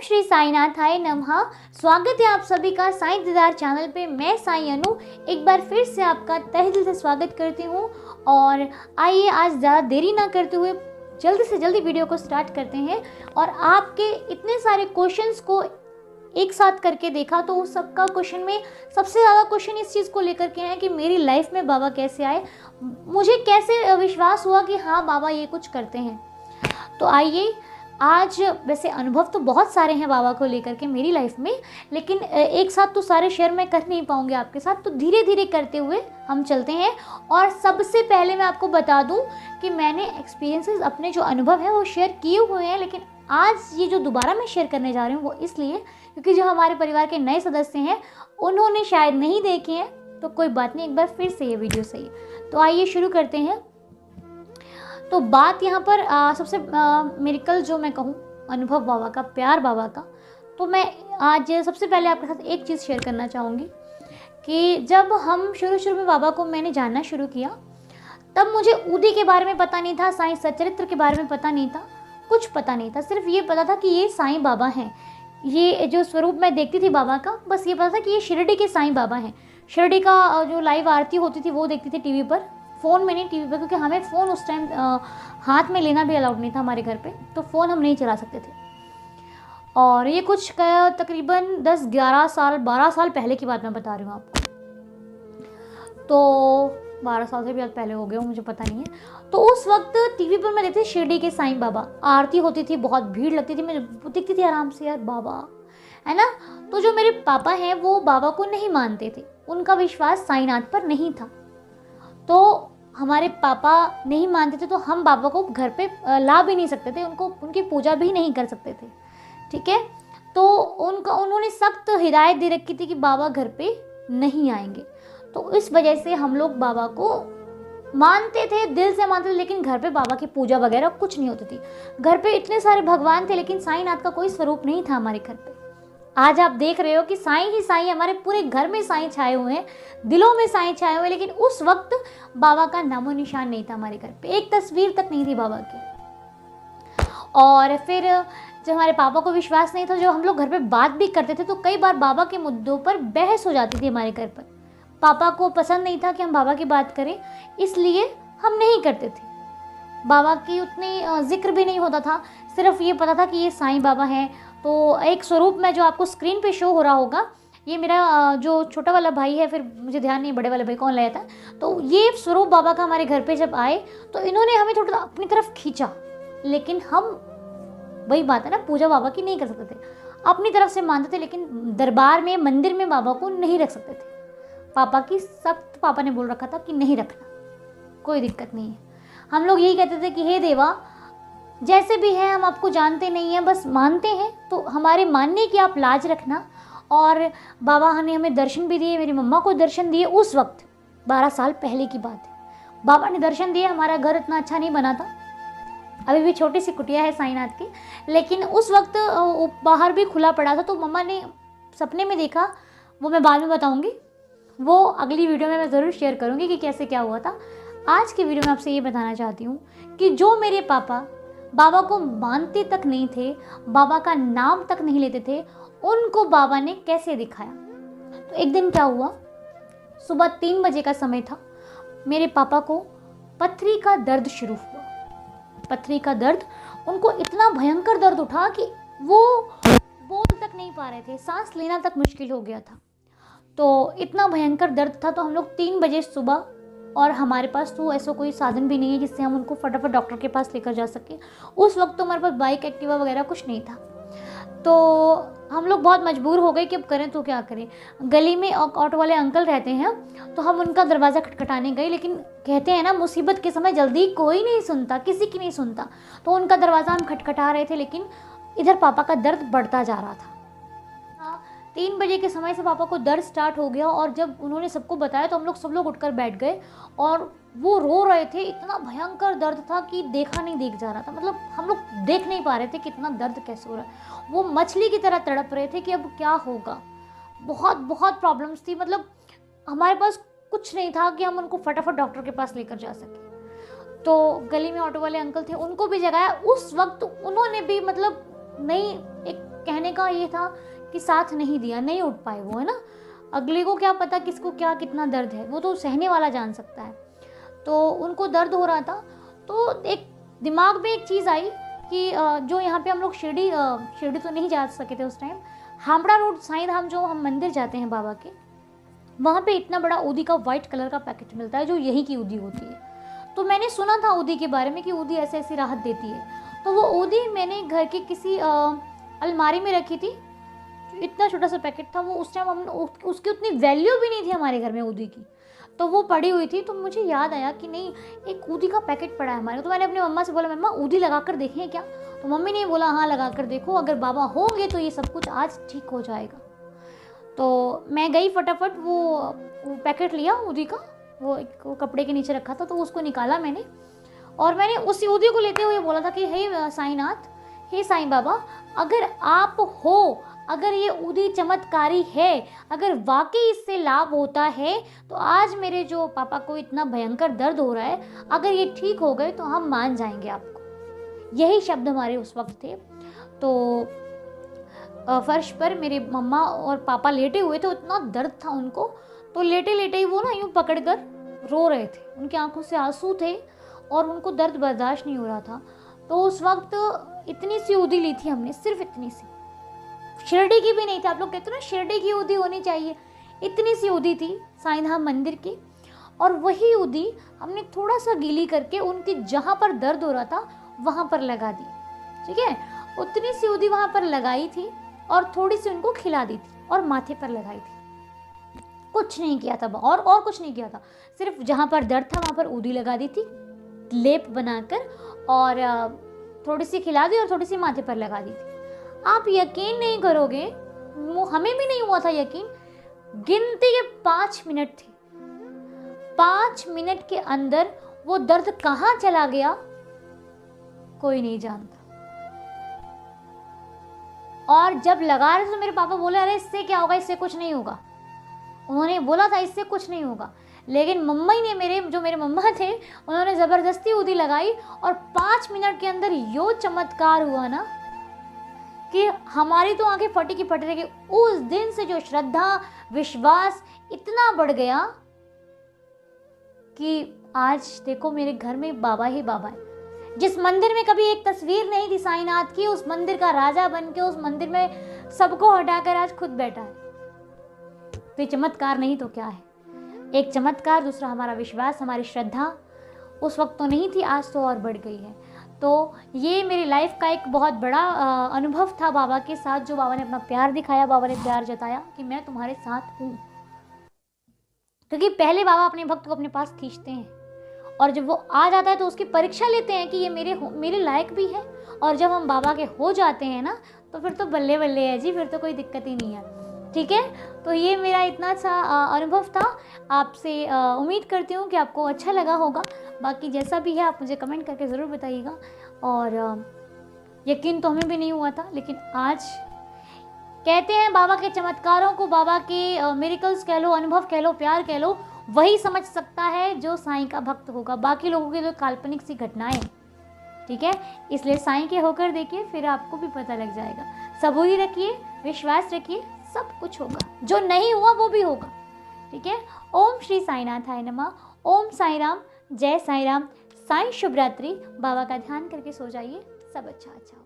श्री साईनाथाय नमः। स्वागत है आप सभी का साईं दीदार चैनल पे। मैं साईं अनु एक बार फिर से आपका तहे दिल से स्वागत करती हूँ। और आइए आज ज़्यादा देरी ना करते हुए जल्दी से जल्दी वीडियो को स्टार्ट करते हैं। और आपके इतने सारे क्वेश्चंस को एक साथ करके देखा तो उस सबका क्वेश्चन में सबसे ज़्यादा क्वेश्चन इस चीज़ को लेकर के हैं कि मेरी लाइफ में बाबा कैसे आए, मुझे कैसे विश्वास हुआ कि हाँ बाबा ये कुछ करते हैं। तो आइए आज वैसे अनुभव तो बहुत सारे हैं बाबा को लेकर के मेरी लाइफ में, लेकिन एक साथ तो सारे शेयर मैं कर नहीं पाऊँगी आपके साथ, तो धीरे धीरे करते हुए हम चलते हैं। और सबसे पहले मैं आपको बता दूं कि मैंने एक्सपीरियंसेस अपने जो अनुभव है वो शेयर किए हुए हैं, लेकिन आज ये जो दोबारा मैं शेयर करने जा रही हूँ वो इसलिए क्योंकि जो हमारे परिवार के नए सदस्य हैं उन्होंने शायद नहीं देखे हैं, तो कोई बात नहीं, एक बार फिर से ये वीडियो सही है। तो आइए शुरू करते हैं। तो बात यहाँ पर सबसे मिरेकल जो मैं कहूँ अनुभव बाबा का, प्यार बाबा का, तो मैं आज सबसे पहले आपके साथ एक चीज़ शेयर करना चाहूँगी कि जब हम शुरू में बाबा को मैंने जानना शुरू किया तब मुझे उदी के बारे में पता नहीं था, साईं सच्चरित्र के बारे में पता नहीं था, कुछ पता नहीं था। सिर्फ ये पता था कि ये साईं बाबा हैं, ये जो स्वरूप मैं देखती थी बाबा का, बस ये पता था कि ये शिरडी के साईं बाबा हैं। शिरडी का जो लाइव आरती होती थी वो देखती थी टीवी पर, फ़ोन में नहीं, टीवी पर, क्योंकि हमें फ़ोन उस टाइम हाथ में लेना भी अलाउड नहीं था हमारे घर पे, तो फ़ोन हम नहीं चला सकते थे। और ये कुछ तकरीबन 10-11 साल 12 साल पहले की बात मैं बता रही हूँ आपको, तो 12 साल से भी पहले हो गए हो, मुझे पता नहीं है। तो उस वक्त टीवी पर मैं देखती थी शिरडी के साईं बाबा, आरती होती थी, बहुत भीड़ लगती थी, मैं दिखती थी आराम से, यार बाबा है ना। तो जो मेरे पापा हैं वो बाबा को नहीं मानते थे, उनका विश्वास साईनाथ पर नहीं था। तो हमारे पापा नहीं मानते थे तो हम बाबा को घर पे ला भी नहीं सकते थे, उनकी पूजा भी नहीं कर सकते थे, ठीक है। तो उन्होंने सख्त हिदायत दे रखी थी कि बाबा घर पे नहीं आएंगे। तो इस वजह से हम लोग बाबा को मानते थे, दिल से मानते थे, लेकिन घर पे बाबा की पूजा वगैरह कुछ नहीं होती थी। घर पे इतने सारे भगवान थे लेकिन साईनाथ का कोई स्वरूप नहीं था हमारे घर पे। आज आप देख रहे हो कि साईं ही साईं, हमारे पूरे घर में साईं छाए हुए हैं, दिलों में साईं छाए हुए हैं, लेकिन उस वक्त बाबा का नामो निशान नहीं था हमारे घर पे, एक तस्वीर तक नहीं थी बाबा की। और फिर जब हमारे पापा को विश्वास नहीं था, जो हम लोग घर पे बात भी करते थे तो कई बार बाबा के मुद्दों पर बहस हो जाती थी हमारे घर पर। पापा को पसंद नहीं था कि हम बाबा की बात करें, इसलिए हम नहीं करते थे। बाबा की उतनी जिक्र भी नहीं होता था, सिर्फ ये पता था कि ये साईं बाबा हैं। तो एक स्वरूप में जो आपको स्क्रीन पे शो हो रहा होगा, ये मेरा जो छोटा वाला भाई है, फिर मुझे ध्यान नहीं बड़े वाले भाई कौन लाया था, तो ये स्वरूप बाबा का हमारे घर पे जब आए तो इन्होंने हमें थोड़ा अपनी तरफ खींचा, लेकिन हम वही बात है ना, पूजा बाबा की नहीं कर सकते थे, अपनी तरफ से मानते थे, लेकिन दरबार में मंदिर में बाबा को नहीं रख सकते थे। पापा की सख्त, पापा ने बोल रखा था कि नहीं रखना, कोई दिक्कत नहीं है। हम लोग यही कहते थे कि हे देवा, जैसे भी है हम आपको जानते नहीं हैं, बस मानते हैं, तो हमारे मानने की आप लाज रखना। और बाबा ने हमें दर्शन भी दिए, मेरी मम्मा को दर्शन दिए। उस वक्त 12 साल पहले की बात है, बाबा ने दर्शन दिए। हमारा घर इतना अच्छा नहीं बना था, अभी भी छोटी सी कुटिया है साईनाथ की, लेकिन उस वक्त बाहर भी खुला पड़ा था। तो मम्मा ने सपने में देखा, वो मैं बाद में बताऊँगी, वो अगली वीडियो में मैं ज़रूर शेयर करूँगी कि कैसे क्या हुआ था। आज की वीडियो में आपसे ये बताना चाहती हूँ कि जो मेरे पापा बाबा को मानते तक नहीं थे, बाबा का नाम तक नहीं लेते थे, उनको बाबा ने कैसे दिखाया। तो एक दिन क्या हुआ, सुबह 3 बजे का समय था, मेरे पापा को पथरी का दर्द शुरू हुआ। पथरी का दर्द, उनको इतना भयंकर दर्द उठा कि वो बोल तक नहीं पा रहे थे, सांस लेना तक मुश्किल हो गया था। तो इतना भयंकर दर्द था। तो हम लोग 3 बजे सुबह, और हमारे पास तो ऐसा कोई साधन भी नहीं है जिससे हम उनको फटाफट डॉक्टर के पास लेकर जा सकें। उस वक्त तो हमारे पास बाइक, एक्टिवा वगैरह कुछ नहीं था। तो हम लोग बहुत मजबूर हो गए कि अब करें तो क्या करें। गली में ऑटो वाले अंकल रहते हैं, तो हम उनका दरवाज़ा खटखटाने गए, लेकिन कहते हैं ना मुसीबत के समय जल्दी कोई नहीं सुनता, किसी की नहीं सुनता। तो उनका दरवाज़ा हम खटखटा रहे थे, लेकिन इधर पापा का दर्द बढ़ता जा रहा था। 3 बजे के समय से पापा को दर्द स्टार्ट हो गया, और जब उन्होंने सबको बताया तो सब लोग उठकर बैठ गए, और वो रो रहे थे। इतना भयंकर दर्द था कि देखा नहीं देख जा रहा था, मतलब हम लोग देख नहीं पा रहे थे कि इतना दर्द कैसे हो रहा है। वो मछली की तरह तड़प रहे थे कि अब क्या होगा। बहुत बहुत प्रॉब्लम्स थी, मतलब हमारे पास कुछ नहीं था कि हम उनको फटाफट डॉक्टर के पास लेकर जा सके। तो गली में ऑटो वाले अंकल थे, उनको भी जगाया। उस वक्त उन्होंने भी मतलब नहीं, एक कहने का ये था कि साथ नहीं दिया, नहीं उठ पाए वो, है ना। अगले को क्या पता किसको क्या कितना दर्द है, वो तो सहने वाला जान सकता है। तो उनको दर्द हो रहा था, तो एक दिमाग में एक चीज़ आई कि जो यहाँ पे हम लोग शिरडी तो नहीं जा सके थे उस टाइम, हामड़ा रोड साईं धाम जो हम मंदिर जाते हैं बाबा के, वहाँ पे इतना बड़ा ऊदी का वाइट कलर का पैकेट मिलता है जो यही की ऊदी होती है। तो मैंने सुना था ऊदी के बारे में कि ऊदी ऐसे ऐसी राहत देती है। तो वो ऊदी मैंने घर के किसी अलमारी में रखी थी। इतना छोटा सा पैकेट था वो, उस टाइम हम उसकी उतनी वैल्यू भी नहीं थी हमारे घर में ऊदी की, तो वो पड़ी हुई थी। तो मुझे याद आया कि नहीं, एक ऊदी का पैकेट पड़ा है हमारे। तो मैंने अपनी मम्मा से बोला, मम्मा ऊदी लगा कर देखें क्या? तो मम्मी ने बोला हाँ लगा कर देखो, अगर बाबा होंगे तो ये सब कुछ आज ठीक हो जाएगा। तो मैं गई फटाफट, वो पैकेट लिया ऊदी का, वो कपड़े के नीचे रखा था, तो उसको निकाला मैंने, और मैंने उस ऊदी को लेते हुए बोला था कि हे साईनाथ, हे साईं बाबा, अगर आप हो, अगर ये ऊदी चमत्कारी है, अगर वाकई इससे लाभ होता है, तो आज मेरे जो पापा को इतना भयंकर दर्द हो रहा है, अगर ये ठीक हो गए तो हम मान जाएंगे आपको। यही शब्द हमारे उस वक्त थे। तो फर्श पर मेरे मम्मा और पापा लेटे हुए थे, इतना दर्द था उनको, तो लेटे लेटे ही वो ना यूँ पकड़कर रो रहे थे, उनकी आंखों से आंसू थे और उनको दर्द बर्दाश्त नहीं हो रहा था। तो उस वक्त इतनी सी ऊदी ली थी हमने, सिर्फ इतनी सी, शिरडी की भी नहीं थी। आप लोग कहते हो ना शिरडी की ऊदी होनी चाहिए, इतनी सी ऊदी थी साईं धाम मंदिर की। और वही ऊदी हमने थोड़ा सा गीली करके उनकी जहाँ पर दर्द हो रहा था वहाँ पर लगा दी, ठीक है। उतनी सी ऊदी वहाँ पर लगाई थी और थोड़ी सी उनको खिला दी थी और माथे पर लगाई थी। कुछ नहीं किया था और कुछ नहीं किया था, सिर्फ जहाँ पर दर्द था वहाँ पर ऊदी लगा दी थी लेप बनाकर, और थोड़ी सी खिला दी और थोड़ी सी माथे पर लगा दी थी। आप यकीन नहीं करोगे, हमें भी नहीं हुआ था यकीन, गिनती के 5 मिनट थे, 5 मिनट के अंदर वो दर्द कहाँ चला गया कोई नहीं जानता। और जब लगा रहे तो मेरे पापा बोले, अरे इससे क्या होगा, इससे कुछ नहीं होगा। उन्होंने बोला था इससे कुछ नहीं होगा, लेकिन मम्मा ही ने, मेरे मम्मा थे, उन्होंने ज़बरदस्ती ऊदी लगाई और 5 मिनट के अंदर यो चमत्कार हुआ ना कि हमारी तो आंखें फटी की फट रही। उस दिन से जो श्रद्धा विश्वास इतना बढ़ गया कि आज देखो मेरे घर में बाबा ही बाबा है। जिस मंदिर में कभी एक तस्वीर नहीं थी साईनाथ की, उस मंदिर का राजा बन के उस मंदिर में सबको हटाकर आज खुद बैठा है। तो ये चमत्कार नहीं तो क्या है? एक चमत्कार, दूसरा हमारा विश्वास, हमारी श्रद्धा। उस वक्त तो नहीं थी, आज तो और बढ़ गई है। तो ये मेरी लाइफ का एक बहुत बड़ा अनुभव था बाबा के साथ, जो बाबा ने अपना प्यार दिखाया, बाबा ने प्यार जताया कि मैं तुम्हारे साथ हूँ। क्योंकि पहले बाबा अपने भक्त को अपने पास खींचते हैं, और जब वो आ जाता है तो उसकी परीक्षा लेते हैं कि ये मेरे लायक भी है। और जब हम बाबा के हो जाते हैं ना, तो फिर तो बल्ले बल्ले है जी, फिर तो कोई दिक्कत ही नहीं है। ठीक है, तो ये मेरा इतना अच्छा अनुभव था आपसे। उम्मीद करती हूँ कि आपको अच्छा लगा होगा। बाकी जैसा भी है आप मुझे कमेंट करके ज़रूर बताइएगा। और यकीन तो हमें भी नहीं हुआ था, लेकिन आज कहते हैं बाबा के चमत्कारों को, बाबा के मिरेकल्स कह लो, अनुभव कह लो, प्यार कह लो, वही समझ सकता है जो साईं का भक्त होगा। बाकी लोगों की तो काल्पनिक सी घटनाएं, ठीक है। इसलिए साईं के होकर देखिए, फिर आपको भी पता लग जाएगा। सबूरी रखिए, विश्वास रखिए, सब कुछ होगा। जो नहीं हुआ वो भी होगा, ठीक है। ओम श्री साईनाथाय नमः। ओम साई राम, जय साई राम। साईं शुभ रात्रि। बाबा का ध्यान करके सो जाइए, सब अच्छा अच्छा हो।